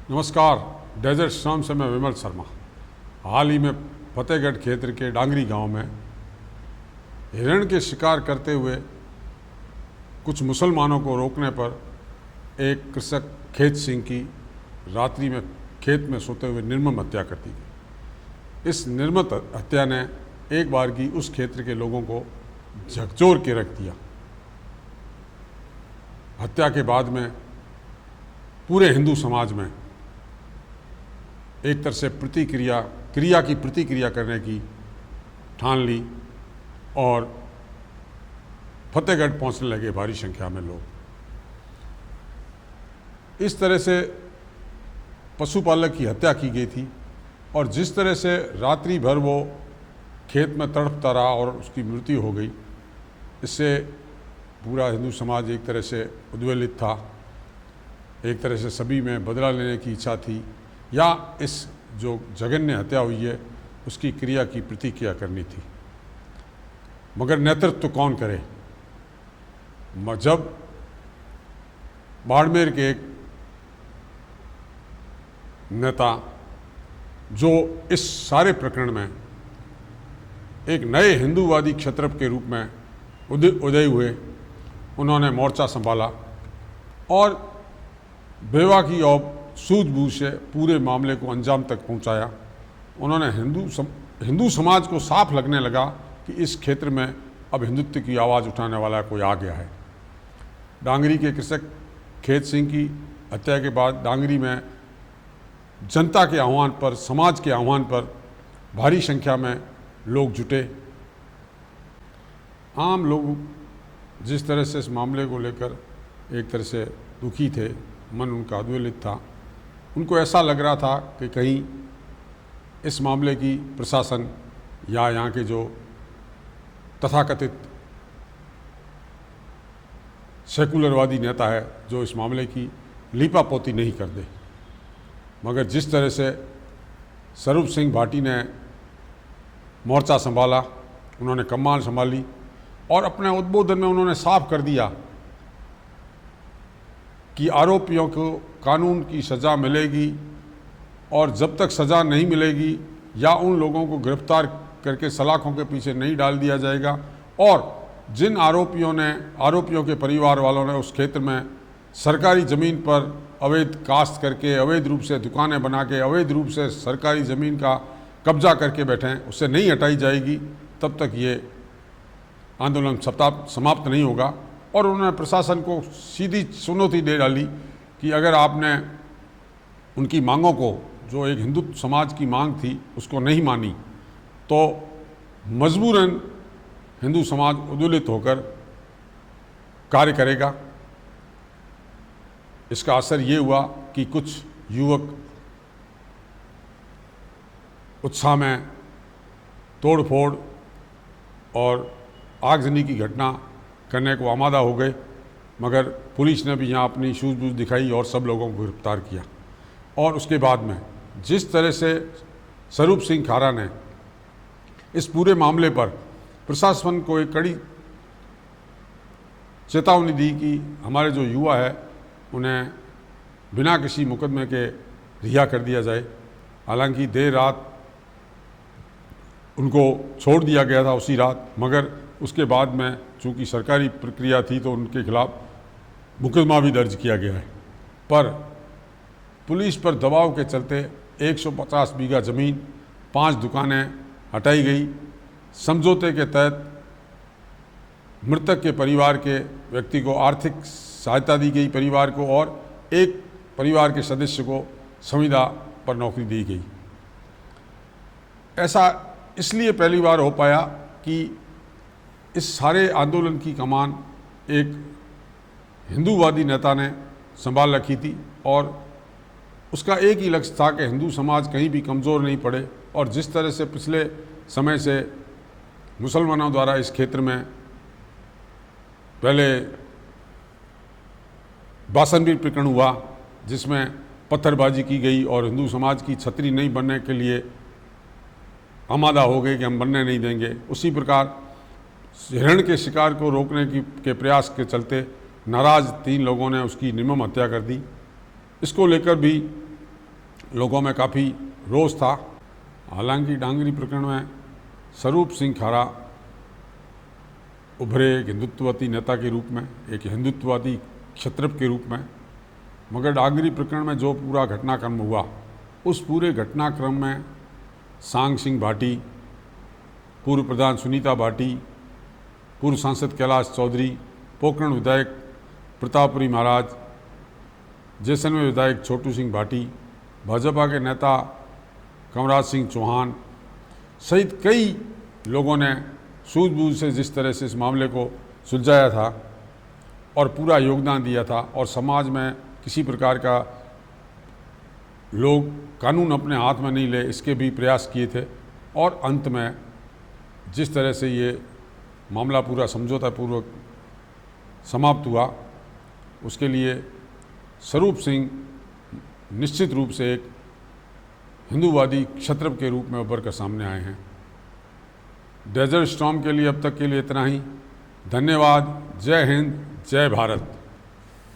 नमस्कार। डेजर्ट शाम से मैं विमल शर्मा। हाल ही में फतेहगढ़ क्षेत्र के डांगरी गांव में हिरण के शिकार करते हुए कुछ मुसलमानों को रोकने पर एक कृषक खेत सिंह की रात्रि में खेत में सोते हुए निर्मम हत्या कर दी गई। इस निर्मम हत्या ने एक बार की उस क्षेत्र के लोगों को झकझोर के रख दिया। हत्या के बाद में पूरे हिंदू समाज में एक तरह से क्रिया की प्रतिक्रिया करने की ठान ली और फतेहगढ़ पहुंचने लगे भारी संख्या में लोग। इस तरह से पशुपालक की हत्या की गई थी और जिस तरह से रात्रि भर वो खेत में तड़पता रहा और उसकी मृत्यु हो गई, इससे पूरा हिंदू समाज एक तरह से उद्वेलित था। एक तरह से सभी में बदला लेने की इच्छा थी या इस जो जघन्य हत्या हुई है उसकी क्रिया की प्रतिक्रिया करनी थी, मगर नेतृत्व कौन करे। जब बाड़मेर के एक नेता जो इस सारे प्रकरण में एक नए हिंदूवादी क्षत्रप के रूप में उदय हुए, उन्होंने मोर्चा संभाला और बेबाकी और सूझबूझ से पूरे मामले को अंजाम तक पहुंचाया। उन्होंने हिंदू समाज को साफ लगने लगा कि इस क्षेत्र में अब हिंदुत्व की आवाज़ उठाने वाला कोई आ गया है। डांगरी के कृषक खेत सिंह की हत्या के बाद डांगरी में जनता के आह्वान पर, समाज के आह्वान पर भारी संख्या में लोग जुटे। आम लोग जिस तरह से इस मामले को लेकर एक तरह से दुखी थे, मन उनका उद्वेलित था, उनको ऐसा लग रहा था कि कहीं इस मामले की प्रशासन या यहाँ के जो तथाकथित सेकुलरवादी नेता है जो इस मामले की लीपापोती नहीं कर दे। मगर जिस तरह से स्वरूप सिंह भाटी ने मोर्चा संभाला, उन्होंने कमान संभाली और अपने उद्बोधन में उन्होंने साफ कर दिया कि आरोपियों को कानून की सज़ा मिलेगी और जब तक सज़ा नहीं मिलेगी या उन लोगों को गिरफ्तार करके सलाखों के पीछे नहीं डाल दिया जाएगा और जिन आरोपियों के परिवार वालों ने उस क्षेत्र में सरकारी ज़मीन पर अवैध काश्त करके, अवैध रूप से दुकानें बना के, अवैध रूप से सरकारी ज़मीन का कब्जा करके बैठे हैं, उससे नहीं हटाई जाएगी तब तक ये आंदोलन समाप्त नहीं होगा। और उन्होंने प्रशासन को सीधी चुनौती दे डाली कि अगर आपने उनकी मांगों को, जो एक हिंदू समाज की मांग थी, उसको नहीं मानी तो मजबूरन हिंदू समाज उद्वेलित होकर कार्य करेगा। इसका असर ये हुआ कि कुछ युवक उत्साह में तोड़फोड़ और आगजनी की घटना करने को आमादा हो गए, मगर पुलिस ने भी यहाँ अपनी सूझबूझ दिखाई और सब लोगों को गिरफ्तार किया। और उसके बाद में जिस तरह से स्वरूप सिंह खारा ने इस पूरे मामले पर प्रशासन को एक कड़ी चेतावनी दी कि हमारे जो युवा है उन्हें बिना किसी मुकदमे के रिहा कर दिया जाए। हालांकि देर रात उनको छोड़ दिया गया था उसी रात, मगर उसके बाद में चूँकि सरकारी प्रक्रिया थी तो उनके खिलाफ मुकदमा भी दर्ज किया गया है। पर पुलिस पर दबाव के चलते 150 बीघा ज़मीन, 5 दुकानें हटाई गई। समझौते के तहत मृतक के परिवार के व्यक्ति को आर्थिक सहायता दी गई परिवार को, और एक परिवार के सदस्य को संविदा पर नौकरी दी गई। ऐसा इसलिए पहली बार हो पाया कि इस सारे आंदोलन की कमान एक हिंदूवादी नेता ने संभाल रखी थी और उसका एक ही लक्ष्य था कि हिंदू समाज कहीं भी कमज़ोर नहीं पड़े। और जिस तरह से पिछले समय से मुसलमानों द्वारा इस क्षेत्र में पहले बासनवीर प्रकरण हुआ जिसमें पत्थरबाजी की गई और हिंदू समाज की छतरी नहीं बनने के लिए आमादा हो गए कि हम बनने नहीं देंगे, उसी प्रकार हिरण के शिकार को रोकने के प्रयास के चलते नाराज 3 लोगों ने उसकी निर्मम हत्या कर दी। इसको लेकर भी लोगों में काफ़ी रोष था। हालांकि डांगरी प्रकरण में स्वरूप सिंह खारा उभरे एक हिंदुत्ववादी नेता के रूप में, एक हिंदुत्ववादी क्षत्रप के रूप में, मगर डांगरी प्रकरण में जो पूरा घटनाक्रम हुआ, उस पूरे घटनाक्रम में सांग सिंह भाटी, पूर्व प्रधान सुनीता भाटी, पूर्व सांसद कैलाश चौधरी, पोखरण विधायक प्रतापपुरी महाराज, जैसलमेर विधायक छोटू सिंह भाटी, भाजपा के नेता कंवरराज सिंह चौहान सहित कई लोगों ने सूझबूझ से जिस तरह से इस मामले को सुलझाया था और पूरा योगदान दिया था, और समाज में किसी प्रकार का लोग कानून अपने हाथ में नहीं ले, इसके भी प्रयास किए थे। और अंत में जिस तरह से ये मामला पूरा समझौतापूर्वक समाप्त हुआ, उसके लिए स्वरूप सिंह निश्चित रूप से एक हिंदूवादी क्षत्रप के रूप में उभर कर सामने आए हैं। डेजर्ट स्टॉर्म के लिए अब तक के लिए इतना ही। धन्यवाद। जय हिंद, जय भारत।